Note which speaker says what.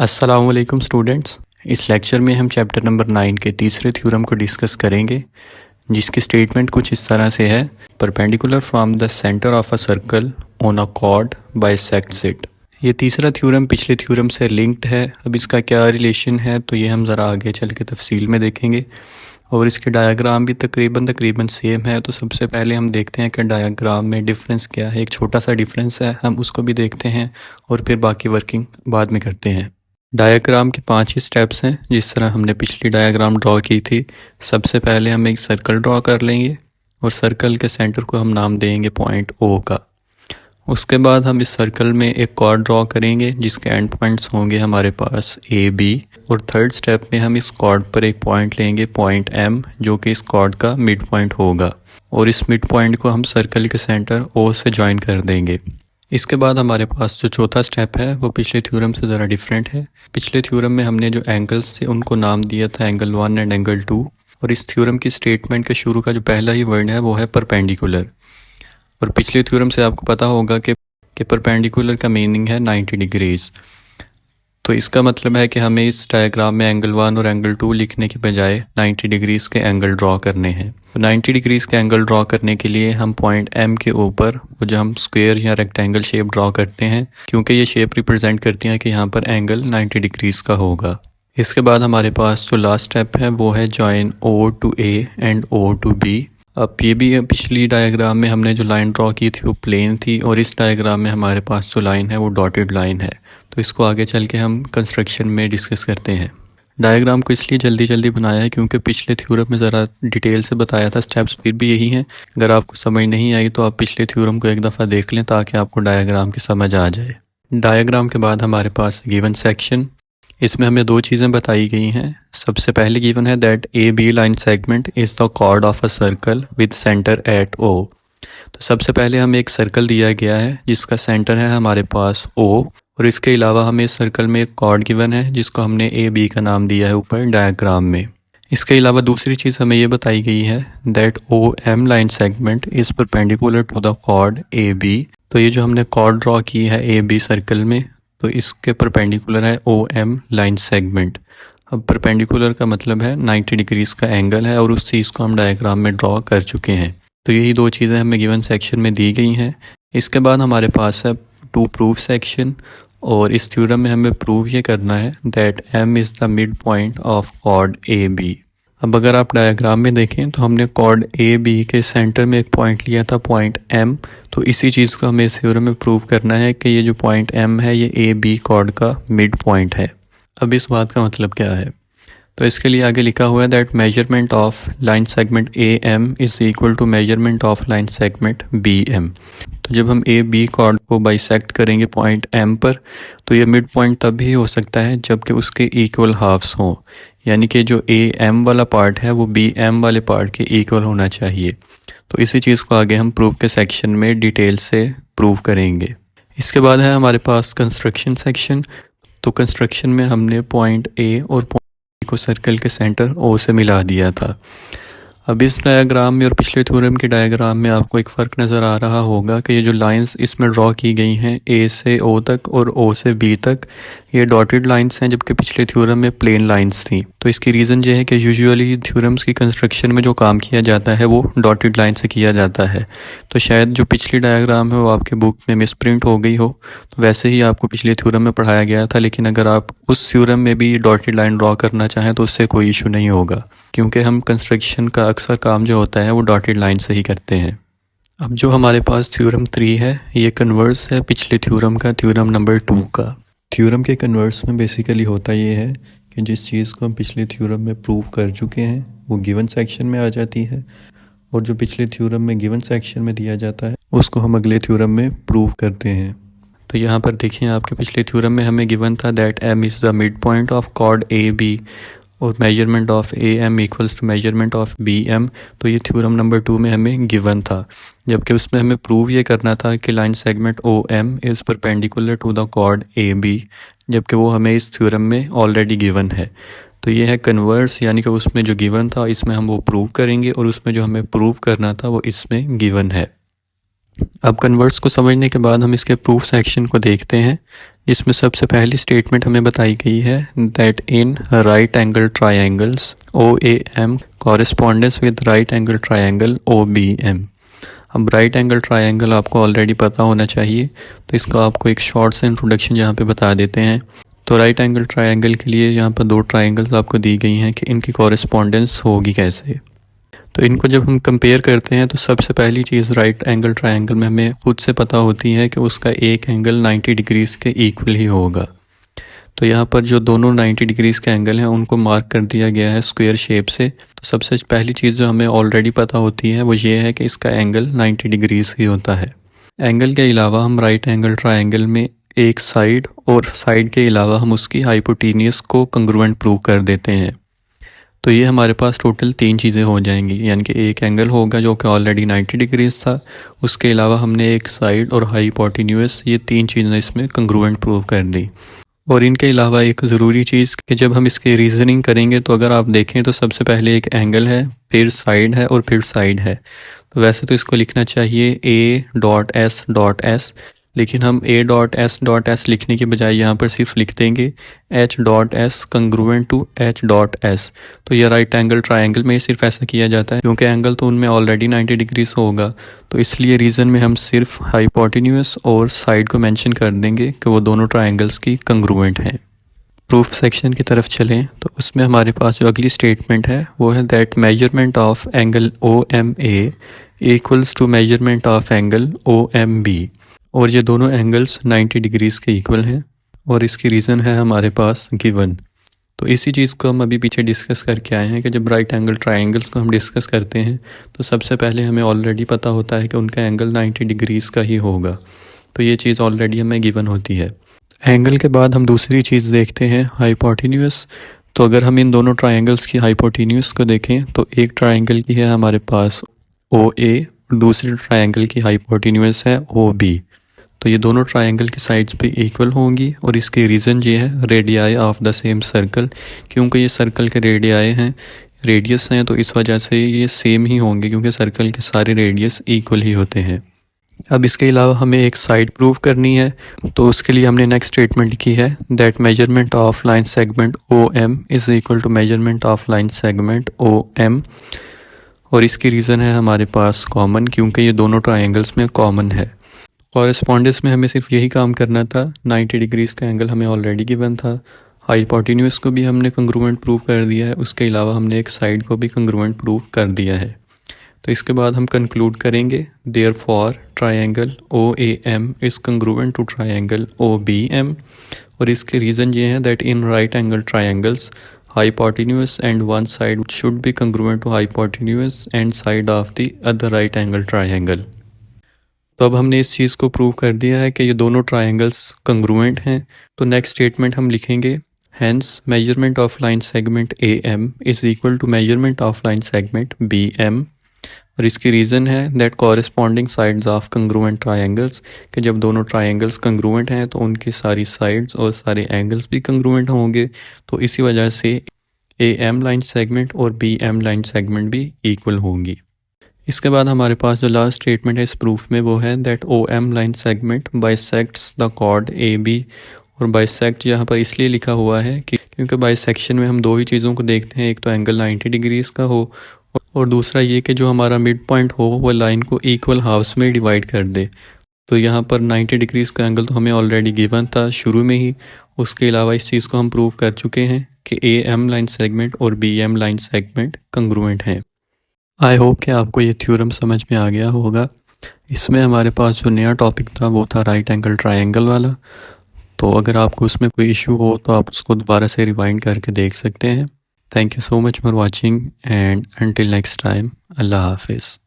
Speaker 1: अस्सलाम वालेकुम स्टूडेंट्स। इस लेक्चर में हम चैप्टर नंबर 9 के तीसरे थ्योरम को डिस्कस करेंगे, जिसकी स्टेटमेंट कुछ इस तरह से है। Perpendicular from the centre of a circle on a cord bisects it. ये तीसरा थ्योरम पिछले थ्योरम से लिंक्ड है। अब इसका क्या रिलेशन है तो ये हम ज़रा आगे चल के तफसील में देखेंगे, और इसके डायग्राम भी तकरीबन सेम है। तो सबसे पहले हम देखते हैं कि डायग्राम में डिफरेंस क्या है। एक छोटा सा डिफरेंस है, हम उसको भी देखते हैं और फिर बाकी वर्किंग बाद में करते हैं। डायग्राम के 5 ही स्टेप्स हैं, जिस तरह हमने पिछली डायग्राम ड्रॉ की थी। सबसे पहले हम एक सर्कल ड्रॉ कर लेंगे और सर्कल के सेंटर को हम नाम देंगे पॉइंट ओ का। उसके बाद हम इस सर्कल में एक कॉर्ड ड्रॉ करेंगे जिसके एंड पॉइंट्स होंगे हमारे पास ए बी। और थर्ड स्टेप में हम इस कॉर्ड पर एक पॉइंट लेंगे पॉइंट एम, जो कि इस कॉर्ड का मिड पॉइंट होगा, और इस मिड पॉइंट को हम सर्कल के सेंटर ओ से ज्वाइन कर देंगे। इसके बाद हमारे पास जो चौथा स्टेप है वो पिछले थ्योरम से ज़रा डिफरेंट है। पिछले थ्योरम में हमने जो एंगल्स थे उनको नाम दिया था एंगल 1 एंड एंगल 2, और इस थ्योरम की स्टेटमेंट के शुरू का जो पहला ही वर्ड है वो है परपेंडिकुलर। और पिछले थ्योरम से आपको पता होगा कि परपेंडिकुलर का मीनिंग है 90 डिग्रीज। तो इसका मतलब है कि हमें इस डायग्राम में एंगल 1 और एंगल 2 लिखने के बजाय 90 डिग्रीज़ के एंगल ड्रॉ करने हैं। तो 90 डिग्रीज़ के एंगल ड्रॉ करने के लिए हम पॉइंट एम के ऊपर वो जो हम स्क्वायर या रेक्टेंगल शेप ड्रॉ करते हैं, क्योंकि ये शेप रिप्रेजेंट करती है कि यहाँ पर एंगल 90 डिग्रीज़ का होगा। इसके बाद हमारे पास जो लास्ट स्टेप है वो है join O to A and O to B. अब ये भी पिछली डायग्राम में हमने जो लाइन ड्रॉ की थी वो प्लेन थी, और इस डायग्राम में हमारे पास जो लाइन है वो डॉटेड लाइन है। तो इसको आगे चल के हम कंस्ट्रक्शन में डिस्कस करते हैं। डायग्राम को इसलिए जल्दी बनाया है क्योंकि पिछले थ्योरम में ज़रा डिटेल से बताया था, स्टेप्स फिर भी यही हैं। अगर आपको समझ नहीं आई तो आप पिछले थ्योरम को एक दफ़ा देख लें ताकि आपको डायग्राम की समझ आ जाए। डायग्राम के बाद हमारे पास गिवन सेक्शन, इसमें हमें 2 चीज़ें बताई गई हैं। सबसे पहले गिवन है that A B line segment is the chord of a circle with centre at O. तो सबसे पहले हमें एक सर्कल दिया गया है जिसका सेंटर है हमारे पास ओ, और इसके अलावा हमें इस सर्कल में एक कॉर्ड गिवन है जिसको हमने ए बी का नाम दिया है ऊपर डायग्राम में। इसके अलावा दूसरी चीज़ हमें ये बताई गई है that O M line segment is perpendicular to the chord A B. तो ये जो हमने कॉर्ड ड्रॉ की है ए बी सर्कल में, तो इसके परपेंडिकुलर है ओ एम लाइन सेगमेंट। अब परपेंडिकुलर का मतलब है 90 डिग्रीज़ का एंगल है, और उस चीज़ को हम डायग्राम में ड्रॉ कर चुके हैं। तो यही 2 चीज़ें हमें गिवन सेक्शन में दी गई हैं। इसके बाद हमारे पास है टू प्रूव सेक्शन, और इस थ्योरम में हमें प्रूव ये करना है that M is the mid point of chord A B. अब अगर आप डायग्राम में देखें तो हमने कॉर्ड ए बी के सेंटर में एक पॉइंट लिया था पॉइंट एम। तो इसी चीज़ को हमें इस थ्योरम में प्रूव करना है कि ये जो पॉइंट एम है ये ए बी कॉर्ड का मिड पॉइंट है। अब इस बात का मतलब क्या है, तो इसके लिए आगे लिखा हुआ है that measurement of line segment A M is equal to measurement of line segment B M. तो जब हम ए बी कॉर्ड को बाइसेक्ट करेंगे पॉइंट एम पर, तो ये मिड पॉइंट तब ही हो सकता है जबकि उसके इक्वल हाफ्स हों, यानी कि जो ए एम वाला पार्ट है वो बी एम वाले पार्ट के इक्वल होना चाहिए। तो इसी चीज़ को आगे हम प्रूफ के सेक्शन में डिटेल से प्रूव करेंगे। इसके बाद है हमारे पास कंस्ट्रक्शन सेक्शन। तो कंस्ट्रक्शन में हमने पॉइंट ए और पॉइंट बी को सर्कल के सेंटर ओ से मिला दिया था। अब इस डायग्राम में और पिछले थ्योरम के डायग्राम में आपको एक फ़र्क नज़र आ रहा होगा कि ये जो लाइंस इसमें ड्रॉ की गई हैं ए से ओ तक और ओ से बी तक, ये डॉटेड लाइंस हैं, जबकि पिछले थ्योरम में प्लेन लाइंस थी। तो इसकी रीज़न ये है कि यूजुअली थ्योरम्स की कंस्ट्रक्शन में जो काम किया जाता है वो डॉटेड लाइन से किया जाता है। तो शायद जो पिछली डायग्राम है वो आपके बुक में मिसप्रिंट हो गई हो, तो वैसे ही आपको पिछले थ्योरम में पढ़ाया गया था। लेकिन अगर आप उस थ्योरम में भी डॉटेड लाइन ड्रॉ करना चाहें तो उससे कोई इशू नहीं होगा, क्योंकि हम कंस्ट्रक्शन का अक्सर काम जो होता है वो डॉटेड लाइन से ही करते हैं। अब जो हमारे पास थ्योरम 3 है ये कन्वर्स है पिछले थ्योरम का, थ्योरम नंबर 2 का। थ्योरम के कन्वर्स में बेसिकली होता ये है कि जिस चीज़ को हम पिछले थ्योरम में प्रूव कर चुके हैं वो गिवन सेक्शन में आ जाती है, और जो पिछले थ्योरम में गिवन सेक्शन में दिया जाता है उसको हम अगले थ्योरम में प्रूव करते हैं। तो यहाँ पर देखिए आपके पिछले थ्योरम में हमें गिवन था that M is the mid point of chord A B, और measurement of A M equals to measurement of B M. तो ये थ्योरम नंबर 2 में हमें गिवन था, जबकि उसमें हमें प्रूव ये करना था कि line segment O M is perpendicular to the chord A B, जबकि वो हमें इस थ्योरम में ऑलरेडी गिवन है। तो ये है कन्वर्स, यानी कि उसमें जो गिवन था इसमें हम वो प्रूव करेंगे, और उसमें जो हमें प्रूव करना था वो इसमें गिवन है। अब कन्वर्स को समझने के बाद हम इसके प्रूफ सेक्शन को देखते हैं। इसमें सबसे पहली स्टेटमेंट हमें बताई गई है that in right angle triangles OAM correspondence with right angle triangle OBM। अब राइट एंगल ट्रायंगल आपको ऑलरेडी पता होना चाहिए, तो इसका आपको एक शॉर्ट सा इंट्रोडक्शन यहाँ पे बता देते हैं। तो राइट एंगल ट्रायंगल के लिए यहाँ पर दो ट्रायंगल्स आपको दी गई हैं कि इनकी कॉरेस्पॉन्डेंस होगी कैसे। तो इनको जब हम कंपेयर करते हैं तो सबसे पहली चीज़ राइट एंगल ट्रायंगल में हमें खुद से पता होती है कि उसका एक एंगल 90 डिग्रीज़ के इक्वल ही होगा। तो यहाँ पर जो दोनों 90 डिग्रीज़ के एंगल हैं उनको मार्क कर दिया गया है स्क्वायर शेप से। तो सबसे पहली चीज़ जो हमें ऑलरेडी पता होती है वो ये है कि इसका एंगल 90 डिग्रीज़ ही होता है। एंगल के अलावा हम राइट एंगल ट्रायंगल में एक साइड और साइड के अलावा हम उसकी हाइपोटेनियस को कंग्रुएंट प्रूव कर देते हैं। तो ये हमारे पास टोटल 3 चीज़ें हो जाएंगी, यानी कि एक एंगल होगा जो कि ऑलरेडी 90 डिग्रीज था, उसके अलावा हमने एक साइड और हाइपोटेन्यूस, ये 3 चीज़ें इसमें कंग्रुएंट प्रूव कर दी। और इनके अलावा एक ज़रूरी चीज़ कि जब हम इसकी रीजनिंग करेंगे तो अगर आप देखें तो सबसे पहले एक एंगल है, फिर साइड है और फिर साइड है। तो वैसे तो इसको लिखना चाहिए A.S.S, लेकिन हम A.S.S लिखने के बजाय यहाँ पर सिर्फ लिख देंगे H.S कंग्रुएंट टू H.S। तो ये राइट एंगल ट्रायंगल में सिर्फ ऐसा किया जाता है क्योंकि एंगल तो उनमें ऑलरेडी 90 डिग्रीज होगा, तो इसलिए रीज़न में हम सिर्फ हाइपोटेन्यूस और साइड को मेंशन कर देंगे कि वो दोनों ट्रायंगल्स की कंग्रुएंट हैं। प्रूफ सेक्शन की तरफ चलें तो उसमें हमारे पास जो अगली स्टेटमेंट है वो है that measurement of angle OMA equals to measurement of angle OMB, और ये दोनों एंगल्स 90 डिग्रीज़ के इक्वल हैं और इसकी रीज़न है हमारे पास गिवन। तो इसी चीज़ को हम अभी पीछे डिस्कस करके आए हैं कि जब राइट एंगल ट्रायंगल्स को हम डिस्कस करते हैं तो सबसे पहले हमें ऑलरेडी पता होता है कि उनका एंगल 90 डिग्रीज़ का ही होगा। तो ये चीज़ ऑलरेडी हमें गिवन होती है। एंगल के बाद हम दूसरी चीज़ देखते हैं हाइपोटेन्यूस। तो अगर हम इन दोनों ट्रायंगल्स की हाइपोटेन्यूस को देखें तो एक ट्रायंगल की है हमारे पास OA, दूसरी ट्रायंगल की हाइपोटेन्यूस है OB। तो ये दोनों ट्रायंगल की साइड्स पे इक्वल होंगी और इसकी रीज़न ये है radii of the same circle, क्योंकि ये सर्कल के रेडियाई हैं, रेडियस हैं, तो इस वजह से ये सेम ही होंगे क्योंकि सर्कल के सारे रेडियस इक्वल ही होते हैं। अब इसके अलावा हमें एक साइड प्रूव करनी है, तो उसके लिए हमने नेक्स्ट स्टेटमेंट लिखी है that measurement of line segment OM is equal to measurement of line segment OM, और इसकी रीज़न है हमारे पास कॉमन, क्योंकि ये दोनों ट्रायंगल्स में कॉमन है। कॉरेस्पॉन्डेंस में हमें सिर्फ यही काम करना था, 90 डिग्रीज़ का एंगल हमें ऑलरेडी गिवन था, हाइपोटेन्यूस को भी हमने कंग्रुएंट प्रूव कर दिया है, उसके अलावा हमने एक साइड को भी कंग्रुएंट प्रूव कर दिया है। तो इसके बाद हम कंक्लूड करेंगे therefore triangle OAM is congruent to triangle OBM, और इसके रीज़न ये है that in right angle triangles hypotenuse and one side should be congruent to hypotenuse and side of the other right angle triangle। तो अब हमने इस चीज़ को prove कर दिया है कि ये दोनों ट्रायंगल्स कंग्रुएंट हैं। तो नेक्स्ट स्टेटमेंट हम लिखेंगे hence measurement of line segment AM is equal to measurement of line segment BM, और इसकी रीज़न है that corresponding sides of congruent triangles, कि जब दोनों ट्रायंगल्स कंग्रुएंट हैं तो उनकी सारी साइड्स और सारे एंगल्स भी कंग्रुएंट होंगे, तो इसी वजह से AM लाइन सेगमेंट और BM लाइन सेगमेंट भी इक्वल होंगी। इसके बाद हमारे पास जो लास्ट स्टेटमेंट है इस प्रूफ में वो है that OM line segment bisects the chord AB, और बाइसेक्ट यहाँ पर इसलिए लिखा हुआ है कि क्योंकि बाइसेक्शन में हम दो ही चीज़ों को देखते हैं, एक तो एंगल 90 डिग्रीज़ का हो और दूसरा ये कि जो हमारा मिड पॉइंट हो वो लाइन को इक्वल हाफ्स में डिवाइड कर दे। तो यहाँ पर 90 डिग्रीज़ का एंगल तो हमें ऑलरेडी गिवन था शुरू में ही, उसके अलावा इस चीज़ को हम प्रूव कर चुके हैं कि AM लाइन सेगमेंट और BM लाइन सेगमेंट कंग्रुएंट हैं। आई होप कि आपको ये थ्योरम समझ में आ गया होगा। इसमें हमारे पास जो नया टॉपिक था वो था राइट एंगल ट्रायंगल वाला। तो अगर आपको उसमें कोई इशू हो तो आप उसको दोबारा से रिवाइंड करके देख सकते हैं। Thank you so much for watching and until next time, Allah Hafiz।